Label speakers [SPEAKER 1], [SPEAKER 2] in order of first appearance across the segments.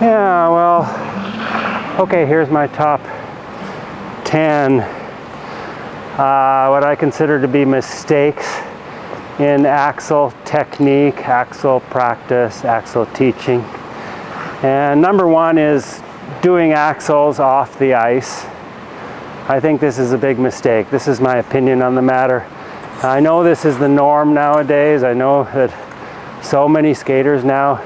[SPEAKER 1] Yeah, well, okay, here's my top 10 what I consider to be mistakes in Axel technique, Axel practice, Axel teaching. And number one is doing Axels off the ice. I think this is a big mistake. This is my opinion on the matter. I know this is the norm nowadays. I know that so many skaters now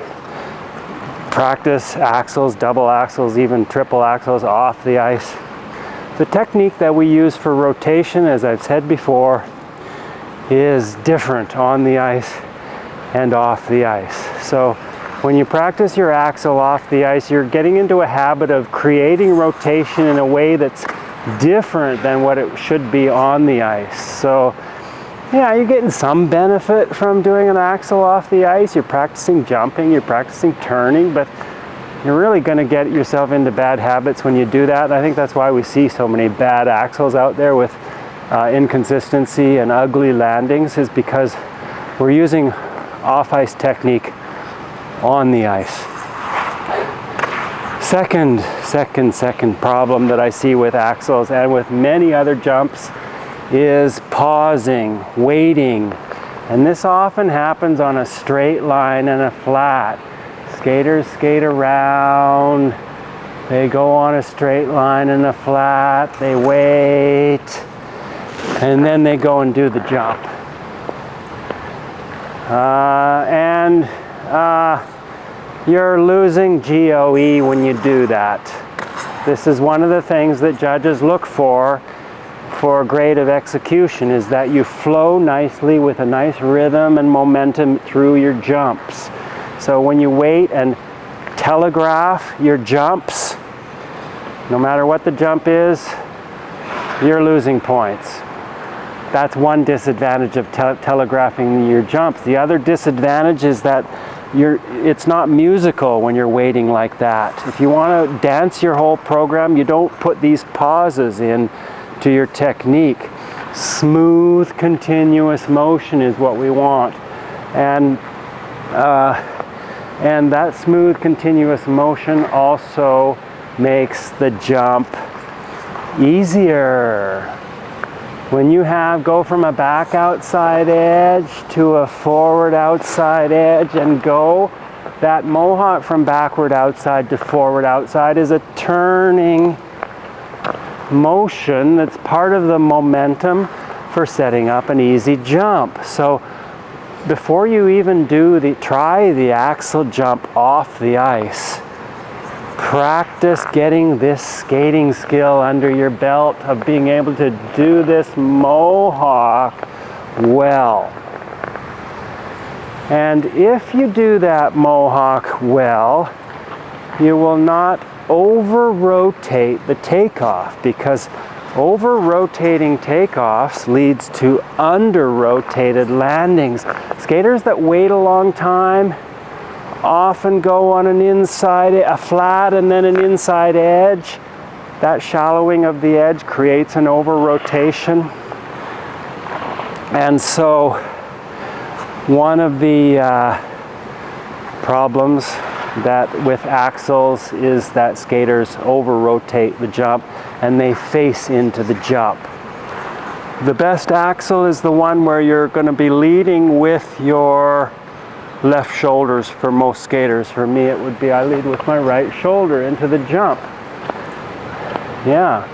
[SPEAKER 1] practice Axels, double Axels, even triple Axels off the ice. The technique that we use for rotation, as I've said before, is different on the ice and off the ice. So when you practice your Axel off the ice, you're getting into a habit of creating rotation in a way that's different than what it should be on the ice. So yeah, you're getting some benefit from doing an Axel off the ice. You're practicing jumping, you're practicing turning, but you're really going to get yourself into bad habits when you do that. And I think that's why we see so many bad Axels out there with inconsistency and ugly landings, is because we're using off-ice technique on the ice. Second problem that I see with Axels and with many other jumps is pausing, waiting. And this often happens on a straight line and a flat. Skaters skate around, they go on a straight line and a flat, they wait, and then they go and do the jump. You're losing GOE when you do that. This is one of the things that judges look for a grade of execution, is that you flow nicely with a nice rhythm and momentum through your jumps. So when you wait and telegraph your jumps, no matter what the jump is, you're losing points. That's one disadvantage of telegraphing your jumps. The other disadvantage is that it's not musical when you're waiting like that. If you want to dance your whole program, you don't put these pauses in to your technique. Smooth, continuous motion is what we want. And that smooth, continuous motion also makes the jump easier. When you go from a back outside edge to a forward outside edge and go, that mohawk from backward outside to forward outside is a turning motion that's part of the momentum for setting up an easy jump. So before you even try the Axel jump off the ice, practice getting this skating skill under your belt of being able to do this mohawk well. And if you do that mohawk well, you will not over-rotate the takeoff, because over-rotating takeoffs leads to under-rotated landings. Skaters that wait a long time often go on a flat and then an inside edge. That shallowing of the edge creates an over-rotation. And so one of the problems with Axels is that skaters over-rotate the jump and they face into the jump. The best Axel is the one where you're going to be leading with your left shoulders for most skaters. For me, it would be I lead with my right shoulder into the jump. Yeah.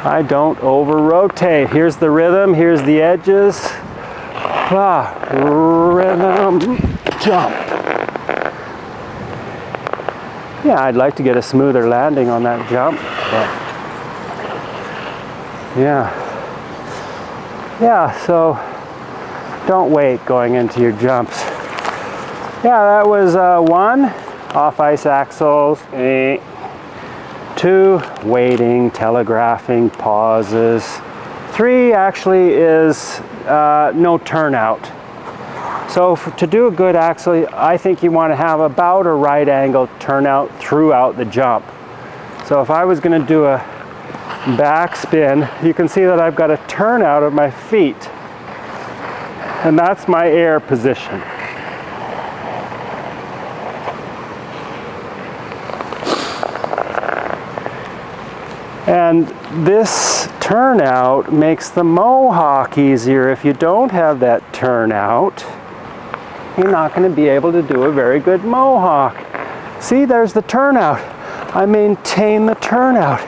[SPEAKER 1] I don't over-rotate. Here's the rhythm, here's the edges. Rhythm, jump. Yeah, I'd like to get a smoother landing on that jump. Yeah, so don't wait going into your jumps. Yeah, that was 1, off-ice Axels. 2, waiting, telegraphing, pauses. 3 actually is no turnout. So to do a good Axel, I think you want to have about a right angle turnout throughout the jump. So if I was going to do a backspin, you can see that I've got a turnout of my feet. And that's my air position. And this turnout makes the mohawk easier. If you don't have that turnout, you're not going to be able to do a very good mohawk. See, there's the turnout. I maintain the turnout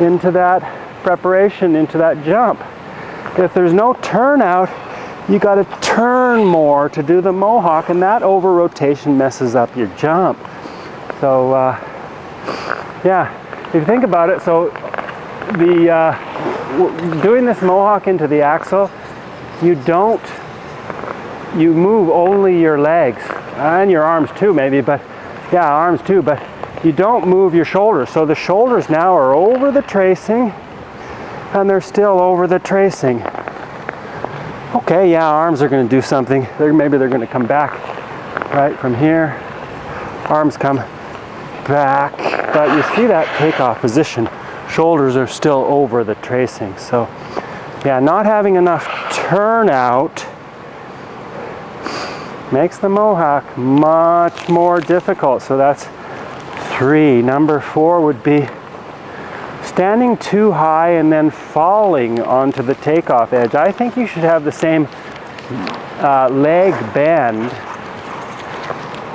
[SPEAKER 1] into that preparation, into that jump. If there's no turnout, you got to turn more to do the mohawk, and that over rotation messes up your jump. So yeah, if you think about it, so doing this mohawk into the axle, you move only your legs and your arms too, maybe, but yeah, arms too, but you don't move your shoulders. So the shoulders now are over the tracing, and they're still over the tracing. Okay, yeah, arms are going to do something. Maybe they're going to come back right from here. Arms come back, but you see that takeoff position. Shoulders are still over the tracing. So yeah, not having enough turnout makes the mohawk much more difficult. So that's 3. Number 4 would be standing too high and then falling onto the takeoff edge. I think you should have the same leg bend,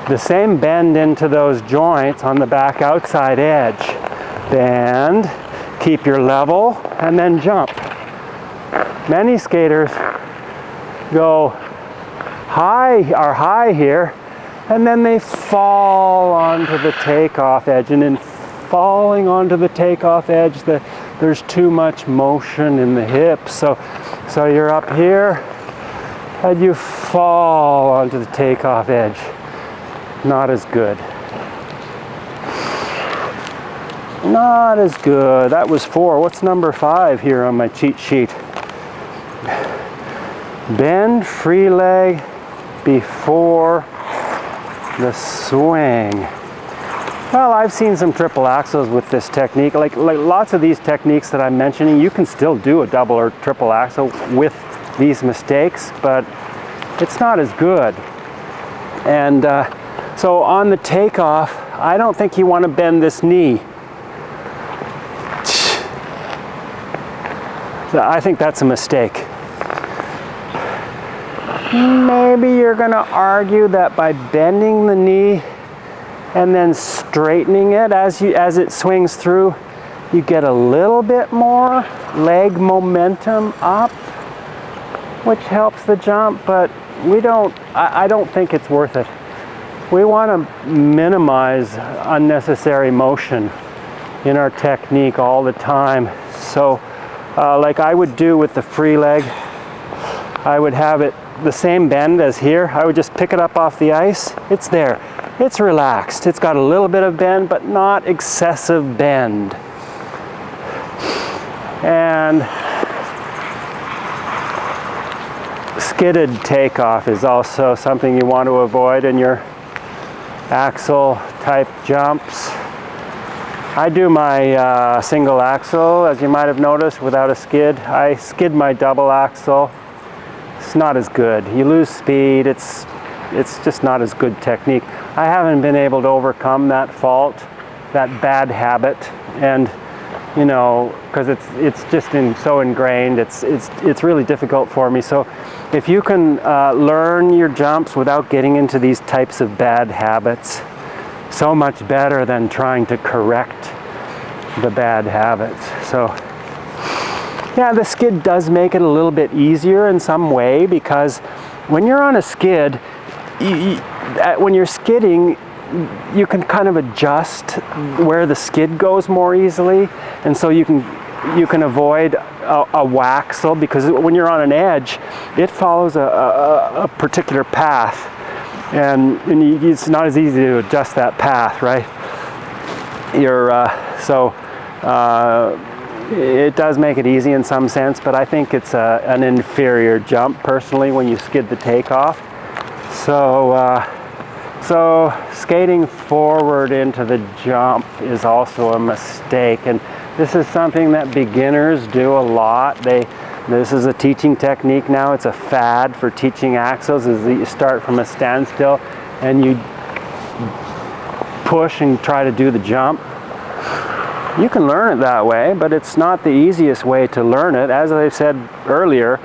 [SPEAKER 1] the same bend into those joints on the back outside edge. Bend, keep your level, and then jump. Many skaters go high here, and then they fall onto the takeoff edge, and in falling onto the takeoff edge, there's too much motion in the hips. So you're up here and you fall onto the takeoff edge. Not as good. Not as good. That was 4. What's number 5 here on my cheat sheet? Bend free leg before the swing. Well, I've seen some triple axels with this technique. Like lots of these techniques that I'm mentioning, you can still do a double or triple axel with these mistakes, but it's not as good. And so on the takeoff, I don't think you want to bend this knee. So I think that's a mistake. Maybe you're going to argue that by bending the knee and then straightening it as it swings through, you get a little bit more leg momentum up, which helps the jump, but I don't think it's worth it. We want to minimize unnecessary motion in our technique all the time. So like I would do with the free leg, I would have it the same bend as here. I would just pick it up off the ice. It's there. It's relaxed. It's got a little bit of bend, but not excessive bend. And skidded takeoff is also something you want to avoid in your axle type jumps. I do my single axle, as you might have noticed, without a skid. I skid my double axle. It's not as good. You lose speed. It's just not as good technique. I haven't been able to overcome that fault, that bad habit, and you know, because it's just so ingrained. It's really difficult for me. So if you can learn your jumps without getting into these types of bad habits, so much better than trying to correct the bad habits. So yeah, the skid does make it a little bit easier in some way, because when you're on a skid, when you're skidding, you can kind of adjust where the skid goes more easily, and so you can avoid a waxel, because when you're on an edge, it follows a particular path, and it's not as easy to adjust that path, right? It does make it easy in some sense, but I think it's an inferior jump personally when you skid the takeoff. So skating forward into the jump is also a mistake, and this is something that beginners do a lot. This is a teaching technique now. It's a fad for teaching axles, is that you start from a standstill and you push and try to do the jump. You can learn it that way, but it's not the easiest way to learn it. As I said earlier,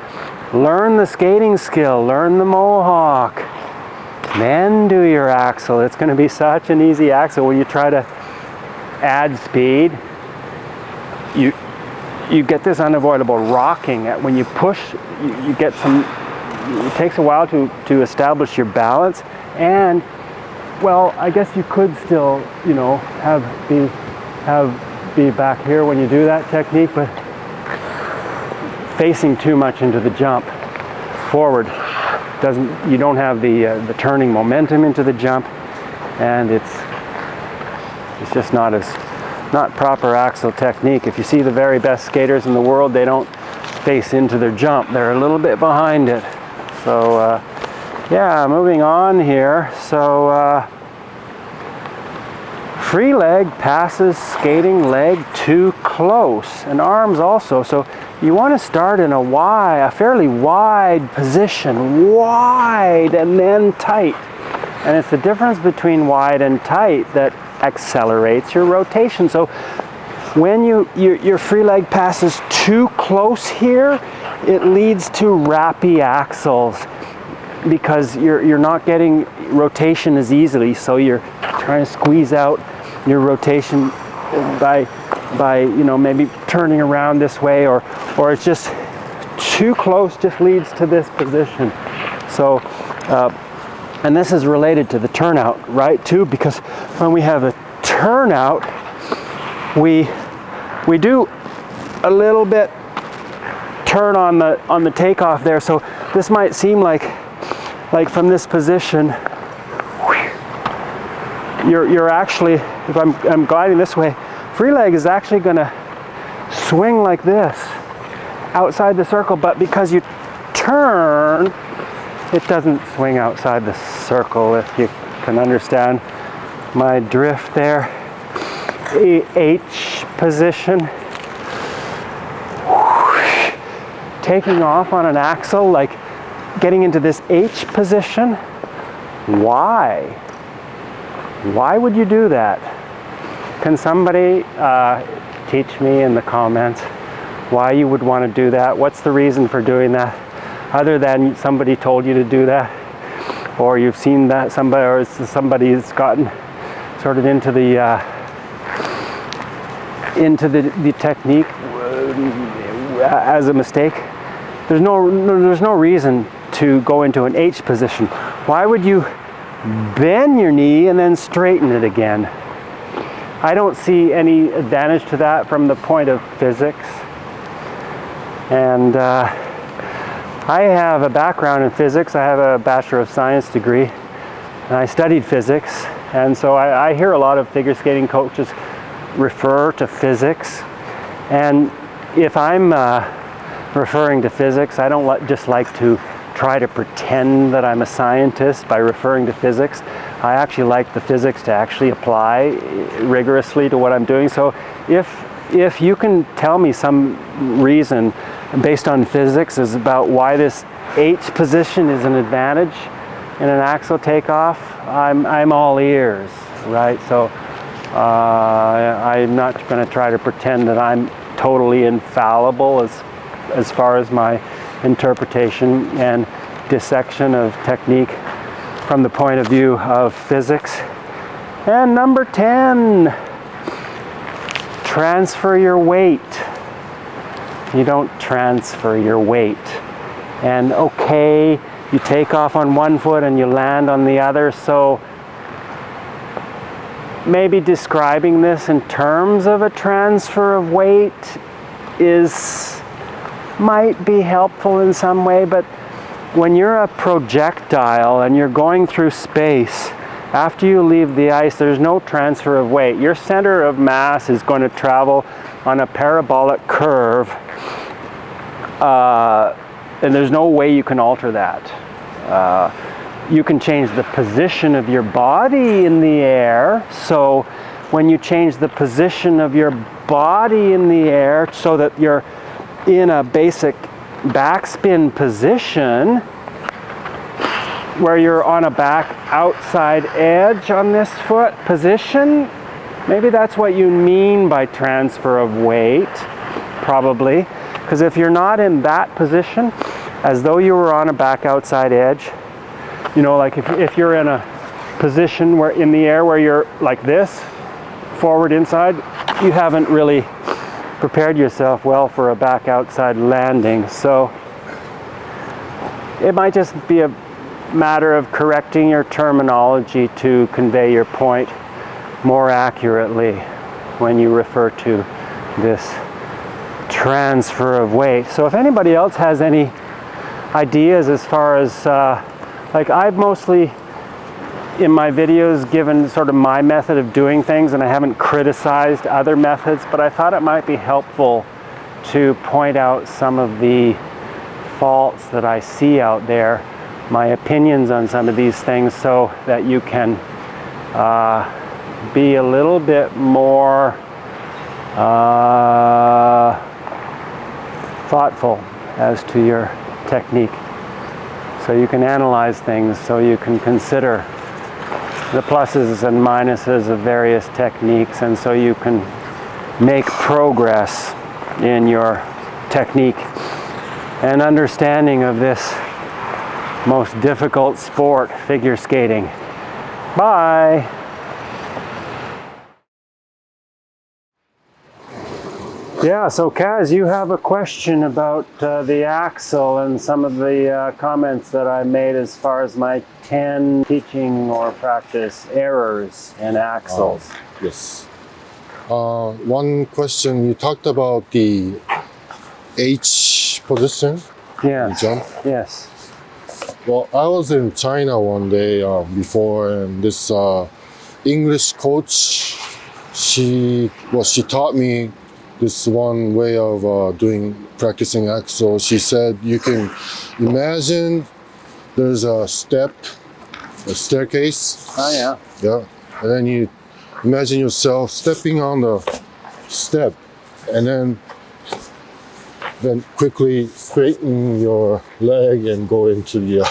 [SPEAKER 1] learn the skating skill, learn the mohawk, then do your axle. It's going to be such an easy axle when you try to add speed. You get this unavoidable rocking. When you push, you get some, it takes a while to establish your balance, and well, I guess you could still, you know, be back here when you do that technique, but facing too much into the jump forward you don't have the turning momentum into the jump, and it's just not proper axle technique. If you see the very best skaters in the world, they don't face into their jump. They're a little bit behind it. So yeah, moving on here. So free leg passes skating leg too close, and arms also. So you want to start in a fairly wide position, wide and then tight. And it's the difference between wide and tight that accelerates your rotation. So when your free leg passes too close here, it leads to rappy axles because you're not getting rotation as easily. So you're trying to squeeze out your rotation by you know, maybe turning around this way, or it's just too close, just leads to this position. So and this is related to the turnout, right, too, because when we have a turnout, we do a little bit turn on the takeoff there. So this might seem like from this position, you're actually, if I'm gliding this way, free leg is actually going to swing like this outside the circle, but because you turn, it doesn't swing outside the circle, if you can understand my drift there. H position. Taking off on an axle, like getting into this H position. Why? Why would you do that? Can somebody teach me in the comments why you would want to do that? What's the reason for doing that? Other than somebody told you to do that, or you've seen that somebody's gotten sort of into the technique as a mistake. There's no reason to go into an H position. Why would you bend your knee and then straighten it again? I don't see any advantage to that from the point of physics. And I have a background in physics. I have a Bachelor of Science degree, and I studied physics. And so I hear a lot of figure skating coaches refer to physics. And if I'm referring to physics, I don't just like to try to pretend that I'm a scientist by referring to physics. I actually like the physics to actually apply rigorously to what I'm doing. So if you can tell me some reason based on physics is about why this H position is an advantage in an axle takeoff, I'm all ears, right? So I'm not going to try to pretend that I'm totally infallible as far as my interpretation and dissection of technique from the point of view of physics. And number 10, transfer your weight. You don't transfer your weight. And okay, you take off on one foot and you land on the other, so maybe describing this in terms of a transfer of weight might be helpful in some way, but when you're a projectile and you're going through space, after you leave the ice, there's no transfer of weight. Your center of mass is going to travel on a parabolic curve, and there's no way you can alter that. You can change the position of your body in the air, so when you change the position of your body in the air so that you're in a basic backspin position where you're on a back outside edge on this foot position, Maybe that's what you mean by transfer of weight, probably. Because if you're not in that position, as though you were on a back outside edge, you know, like if you're in a position where in the air where you're like this, forward inside, you haven't really prepared yourself well for a back outside landing. So it might just be a matter of correcting your terminology to convey your point more accurately when you refer to this transfer of weight. So if anybody else has any ideas as far as like I've mostly in my videos given sort of my method of doing things, and I haven't criticized other methods, but I thought it might be helpful to point out some of the faults that I see out there, my opinions on some of these things, so that you can be a little bit more thoughtful as to your technique. So you can analyze things, so you can consider the pluses and minuses of various techniques, and so you can make progress in your technique and understanding of this most difficult sport, figure skating. Bye! Yeah, so Kaz, you have a question about the Axel and some of the comments that I made as far as my 10 teaching or practice errors in Axels.
[SPEAKER 2] Yes. One question, you talked about the H position.
[SPEAKER 1] Yeah.
[SPEAKER 2] Jump.
[SPEAKER 1] Yes.
[SPEAKER 2] Well, I was in China one day before, and this English coach, she taught me this one way of practicing Axel. She said you can imagine there's a staircase.
[SPEAKER 1] Oh yeah.
[SPEAKER 2] Yeah, and then you imagine yourself stepping on the step, and then quickly straighten your leg and go into the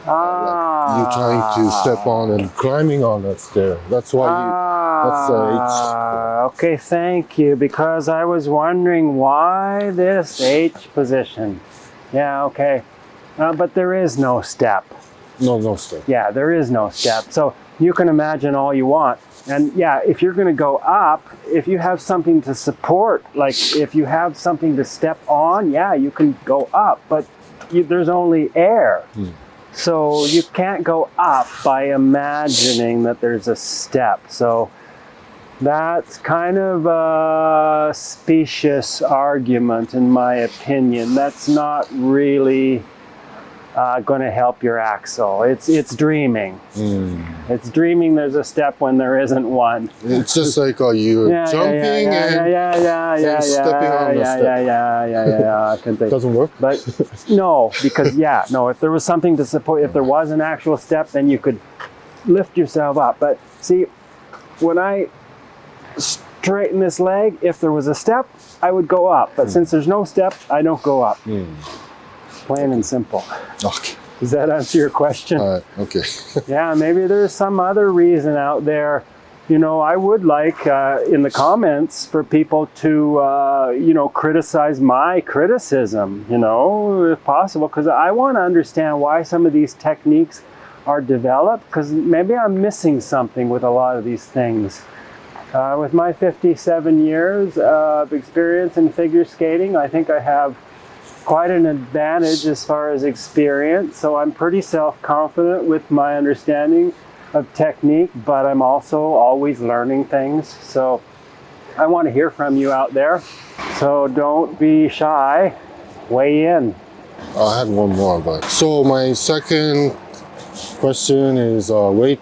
[SPEAKER 2] you trying to step on and climbing on that stair. That's why that's H.
[SPEAKER 1] Okay, thank you, because I was wondering why this H position. Yeah, okay. But there is no step.
[SPEAKER 2] No step.
[SPEAKER 1] Yeah, there is no step. So you can imagine all you want. And yeah, if you're going to go up, if you have something to support, like if you have something to step on, yeah, you can go up, but there's only air. So you can't go up by imagining that there's a step. So that's kind of a specious argument, in my opinion. That's not really going to help your Axel. It's dreaming. It's dreaming there's a step when there isn't one.
[SPEAKER 2] It's just like you're jumping and stepping on the step.
[SPEAKER 1] Yeah. I can think.
[SPEAKER 2] Doesn't work?
[SPEAKER 1] But no, because if there was something to support, if there was an actual step, then you could lift yourself up. But see, when I straighten this leg, if there was a step, I would go up. But since there's no step, I don't go up. Plain and simple.
[SPEAKER 2] Okay.
[SPEAKER 1] Does that answer your question?
[SPEAKER 2] Okay.
[SPEAKER 1] Yeah, maybe there's some other reason out there. You know, I would like in the comments for people to, criticize my criticism, if possible, because I want to understand why some of these techniques are developed, because maybe I'm missing something with a lot of these things. With my 57 years of experience in figure skating, I think I have quite an advantage as far as experience, so I'm pretty self-confident with my understanding of technique, but I'm also always learning things. So I want to hear from you out there, so don't be shy, weigh in.
[SPEAKER 2] I had one more, but so my second question is weight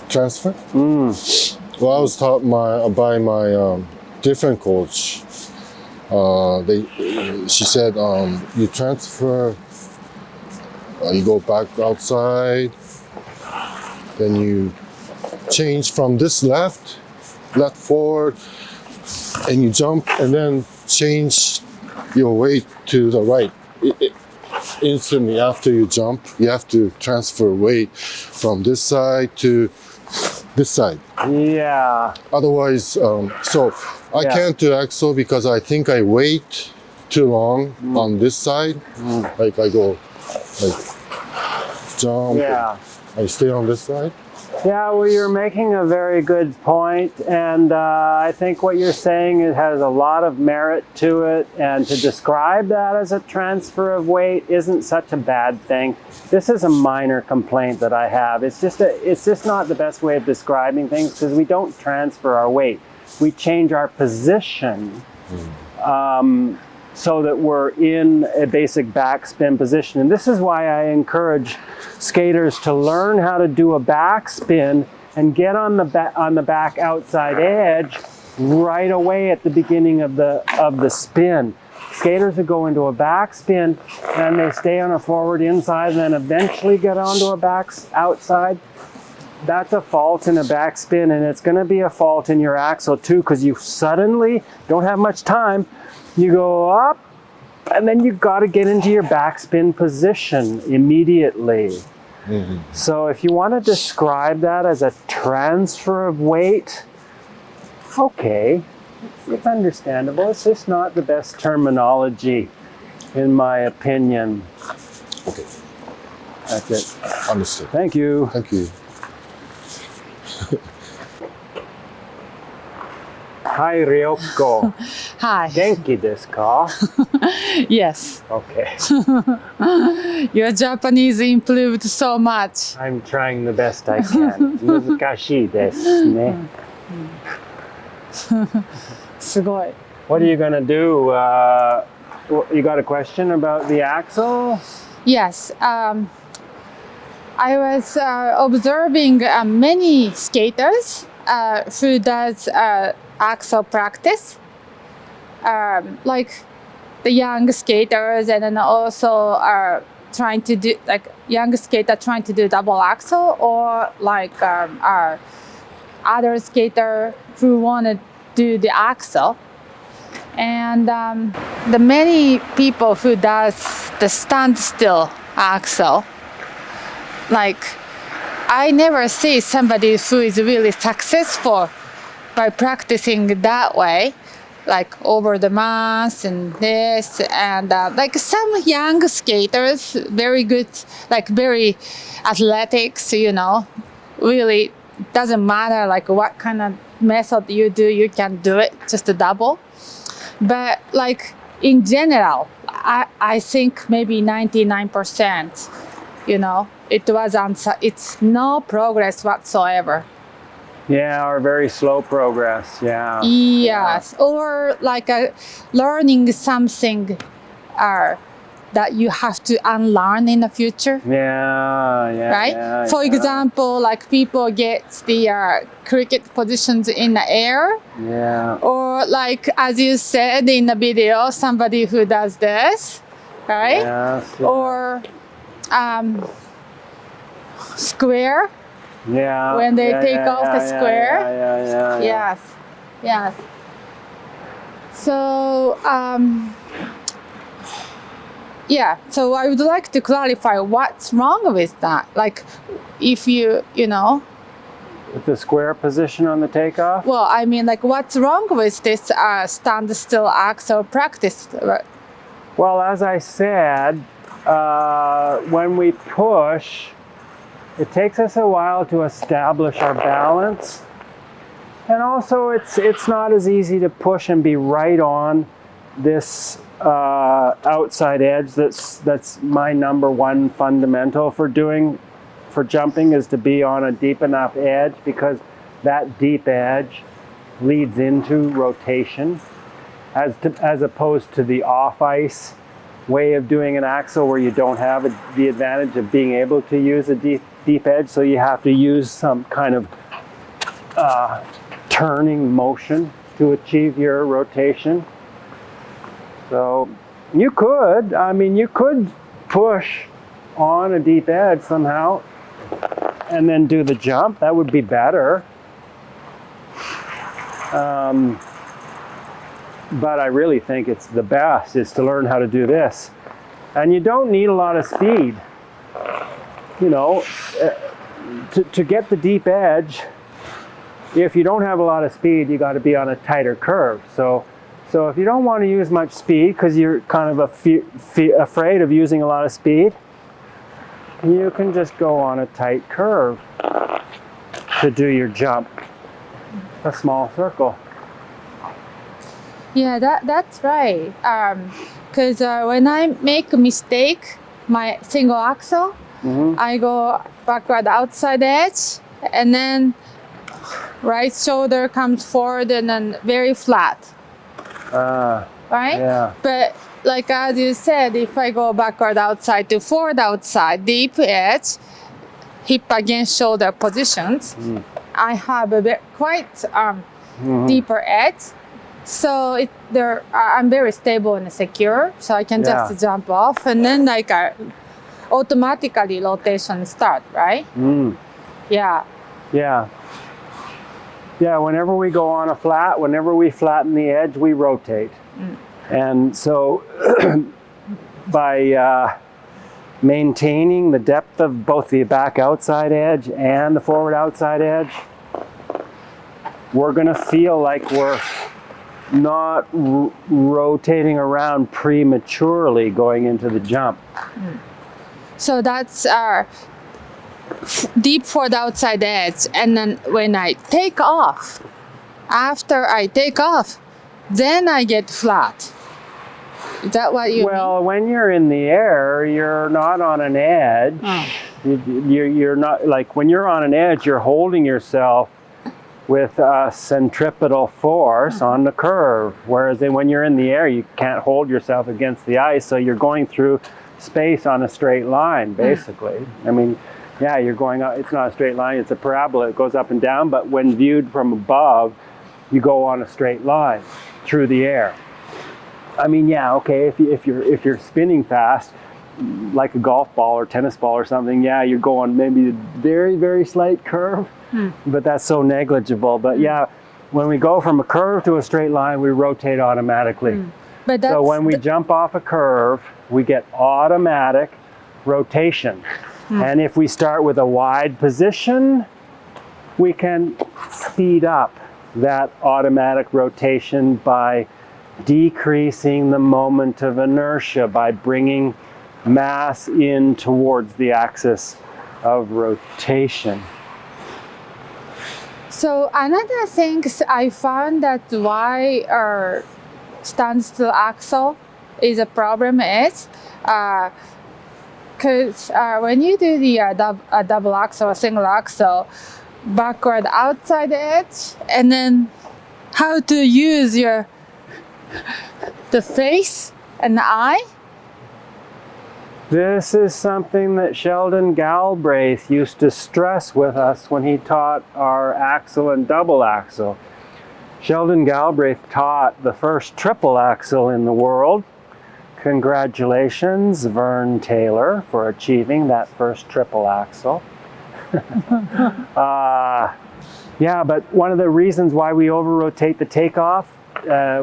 [SPEAKER 2] transfer. Well, I was taught by my different coach. She said you transfer, you go back outside, then you change from this left forward, and you jump, and then change your weight to the right. Instantly after you jump, you have to transfer weight from this side to this side.
[SPEAKER 1] Yeah.
[SPEAKER 2] Otherwise, so I
[SPEAKER 1] Yeah.
[SPEAKER 2] can't do axle because I think I wait too long on this side. Like I go like jump.
[SPEAKER 1] Yeah.
[SPEAKER 2] I stay on this side.
[SPEAKER 1] Yeah, well, you're making a very good point, and I think what you're saying, it has a lot of merit to it, and to describe that as a transfer of weight isn't such a bad thing. This is a minor complaint that I have. It's just not the best way of describing things, because we don't transfer our weight. We change our position so that we're in a basic backspin position. And this is why I encourage skaters to learn how to do a backspin and get on the back outside edge right away at the beginning of the spin. Skaters that go into a backspin and they stay on a forward inside and then eventually get onto a back outside, that's a fault in a backspin, and it's going to be a fault in your axle too, because you suddenly don't have much time. You go up, and then you've got to get into your backspin position immediately. So if you want to describe that as a transfer of weight, okay, it's understandable. It's just not the best terminology, in my opinion.
[SPEAKER 2] Okay.
[SPEAKER 1] That's it.
[SPEAKER 2] Understood.
[SPEAKER 1] Thank you.
[SPEAKER 2] Thank you.
[SPEAKER 1] Hi, Ryoko.
[SPEAKER 3] Hi.
[SPEAKER 1] Genki desu ka?
[SPEAKER 3] Yes.
[SPEAKER 1] Okay.
[SPEAKER 3] Your Japanese improved so much.
[SPEAKER 1] I'm trying the best I can. 難しいですね.
[SPEAKER 3] すごい.
[SPEAKER 1] What are you going to do? You got a question about the axle?
[SPEAKER 3] Yes. I was observing many skaters who does axle practice, like the young skaters, and then also trying to do like young skater trying to do double axle, or like other skater who want to do the axle. And the many people who does the standstill axle, like I never see somebody who is really successful by practicing that way, like over the months and this, and like some young skaters, very good, like very athletics, you know, really doesn't matter like what kind of method you do, you can do it, just a double. But like in general, I think maybe 99%, you know, it's no progress whatsoever.
[SPEAKER 1] Yeah, or very slow progress. Yeah.
[SPEAKER 3] Yes, or like learning something that you have to unlearn in the future.
[SPEAKER 1] Yeah.
[SPEAKER 3] Right?
[SPEAKER 1] Yeah,
[SPEAKER 3] For example, like people get the cricket positions in the air.
[SPEAKER 1] Yeah.
[SPEAKER 3] Or like, as you said in the video, somebody who does this, right?
[SPEAKER 1] Yes, yeah.
[SPEAKER 3] Or square.
[SPEAKER 1] Yeah.
[SPEAKER 3] When they take off the square.
[SPEAKER 1] Yeah.
[SPEAKER 3] Yes. So, so I would like to clarify what's wrong with that. Like, if you know.
[SPEAKER 1] With the square position on the takeoff?
[SPEAKER 3] Well, I mean, like, what's wrong with this standstill axle practice?
[SPEAKER 1] Well, as I said, when we push, it takes us a while to establish our balance. And also, it's not as easy to push and be right on this outside edge. That's my number one fundamental for jumping, is to be on a deep enough edge, because that deep edge leads into rotation, as opposed to the off ice way of doing an axle, where you don't have the advantage of being able to use a deep edge, so you have to use some kind of turning motion to achieve your rotation. So you could push on a deep edge somehow and then do the jump. That would be better. But I really think it's the best is to learn how to do this. And you don't need a lot of speed. You know, to get the deep edge, if you don't have a lot of speed, you got to be on a tighter curve. So if you don't want to use much speed because you're kind of afraid of using a lot of speed, you can just go on a tight curve to do your jump, a small circle.
[SPEAKER 3] Yeah, that's right. Because when I make a mistake, my single axle, I go backward outside edge, and then right shoulder comes forward and then very flat. Right?
[SPEAKER 1] Yeah.
[SPEAKER 3] But like as you said, if I go backward outside to forward outside, deep edge, hip against shoulder positions, I have a bit quite deeper edge. So I'm very stable and secure, so I can just jump off, and then like automatically rotation start, right? Yeah.
[SPEAKER 1] Yeah. Yeah, whenever we go on a flat, whenever we flatten the edge, we rotate. And so by maintaining the depth of both the back outside edge and the forward outside edge, we're going to feel like we're not rotating around prematurely going into the jump.
[SPEAKER 3] So that's our deep forward outside edge, and then when I take off, after I take off, then I get flat. Is that what you
[SPEAKER 1] mean? When you're in the air, you're not on an edge. You're not, like when you're on an edge, you're holding yourself with a centripetal force on the curve, whereas then when you're in the air, you can't hold yourself against the ice, so you're going through space on a straight line, basically. I mean, yeah, you're going up, it's not a straight line, it's a parabola, it goes up and down, but when viewed from above, you go on a straight line through the air. I mean, yeah, okay, if you're spinning fast, like a golf ball or tennis ball or something, yeah, you're going maybe a very, very slight curve, but that's so negligible. But yeah, when we go from a curve to a straight line, we rotate automatically.
[SPEAKER 3] But
[SPEAKER 1] so when we jump off a curve, we get automatic rotation. And if we start with a wide position, we can speed up that automatic rotation by decreasing the moment of inertia, by bringing mass in towards the axis of rotation.
[SPEAKER 3] So another thing I found that why our standstill axle is a problem is because when you do the double axle or single axle, backward outside edge, and then how to use the face and the eye.
[SPEAKER 1] This is something that Sheldon Galbraith used to stress with us when he taught our axle and double axle. Sheldon Galbraith taught the first triple axle in the world. Congratulations, Vern Taylor, for achieving that first triple axle. Yeah, but one of the reasons why we over-rotate the takeoff,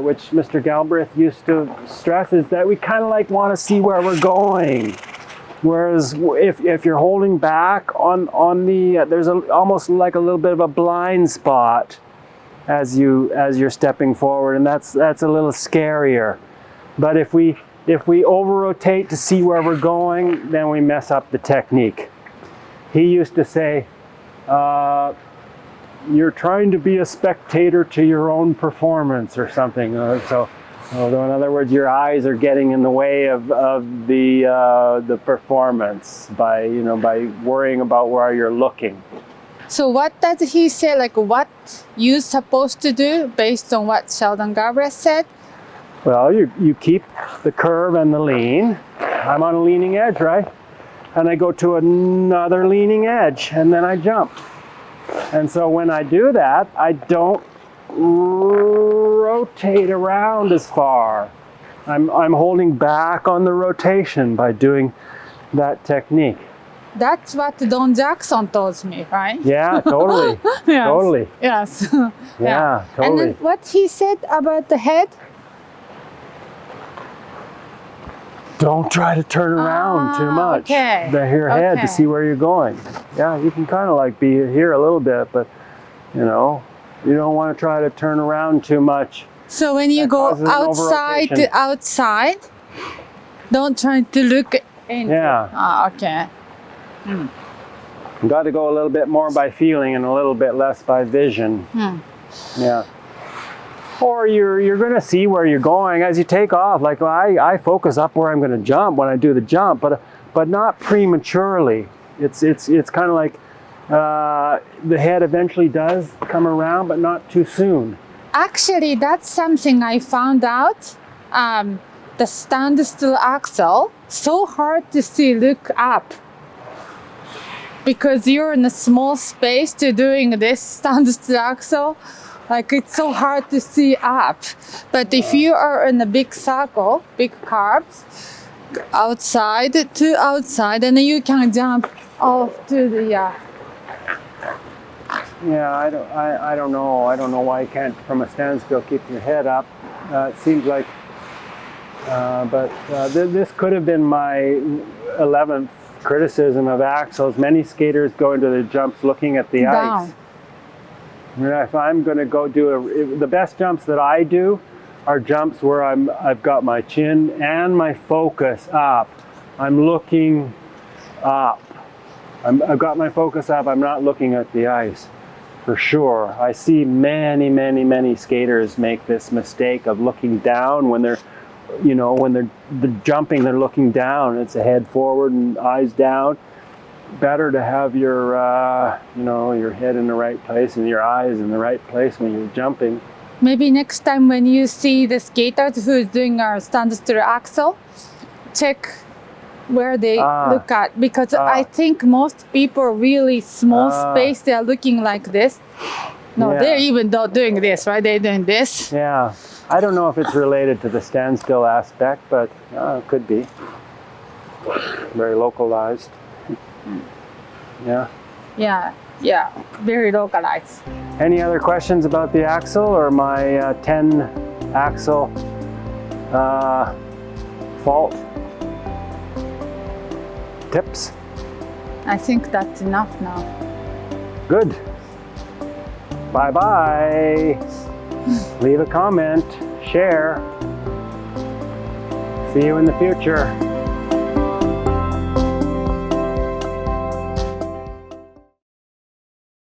[SPEAKER 1] which Mr. Galbraith used to stress, is that we kind of like want to see where we're going. Whereas if you're holding back on the, there's almost like a little bit of a blind spot as you're stepping forward, and that's a little scarier. But if we over-rotate to see where we're going, then we mess up the technique. He used to say, you're trying to be a spectator to your own performance or something. So in other words, your eyes are getting in the way of the performance by worrying about where you're looking.
[SPEAKER 3] So what does he say, like what you're supposed to do based on what Sheldon Galbraith said?
[SPEAKER 1] Well, you keep the curve and the lean. I'm on a leaning edge, right? And I go to another leaning edge, and then I jump. And so when I do that, I don't rotate around as far. I'm holding back on the rotation by doing that technique.
[SPEAKER 3] That's what Don Jackson told me, right?
[SPEAKER 1] Yeah, totally.
[SPEAKER 3] Yes.
[SPEAKER 1] Totally.
[SPEAKER 3] Yes.
[SPEAKER 1] Yeah, totally.
[SPEAKER 3] And then what he said about the head?
[SPEAKER 1] Don't try to turn around too much.
[SPEAKER 3] Okay.
[SPEAKER 1] Your head to see where you're going. Yeah, you can kind of like be here a little bit, but You don't want to try to turn around too much.
[SPEAKER 3] So when you
[SPEAKER 1] That
[SPEAKER 3] go
[SPEAKER 1] causes an
[SPEAKER 3] outside,
[SPEAKER 1] over-rotation.
[SPEAKER 3] don't try to look in.
[SPEAKER 1] Yeah.
[SPEAKER 3] Ah, okay.
[SPEAKER 1] You got to go a little bit more by feeling and a little bit less by vision. Yeah. Or you're going to see where you're going as you take off. Like I focus up where I'm going to jump when I do the jump, but not prematurely. It's kind of like the head eventually does come around, but not too soon.
[SPEAKER 3] Actually, that's something I found out. The standstill axle, so hard to see look up. Because you're in a small space to doing this standstill axle, like it's so hard to see up. But if you are in a big circle, big curves, outside to outside, and then you can jump off to the
[SPEAKER 1] Yeah, I don't know. I don't know why you can't, from a standstill, keep your head up. It seems like, this could have been my 11th criticism of Axel's. Many skaters go into the jumps looking at the
[SPEAKER 3] down.
[SPEAKER 1] ice. And if I'm going to go do the best jumps that I do are jumps where I've got my chin and my focus up. I'm looking up. I've got my focus up. I'm not looking at the ice. For sure. I see many skaters make this mistake of looking down when they're, when they're jumping, they're looking down. It's a head forward and eyes down. Better to have your, your head in the right place and your eyes in the right place when you're jumping.
[SPEAKER 3] Maybe next time when you see the skaters who's doing our standstill axle, check where they look at, because I think most people really small space, they are looking like this. No, they're even not doing this, right? They're doing this.
[SPEAKER 1] Yeah, I don't know if it's related to the standstill aspect, but it could be. Very localized. Yeah.
[SPEAKER 3] Yeah, very localized.
[SPEAKER 1] Any other questions about the axle or my 10 axle fault tips?
[SPEAKER 3] I think that's enough now.
[SPEAKER 1] Good. Bye-bye. Leave a comment, share. See you in the future.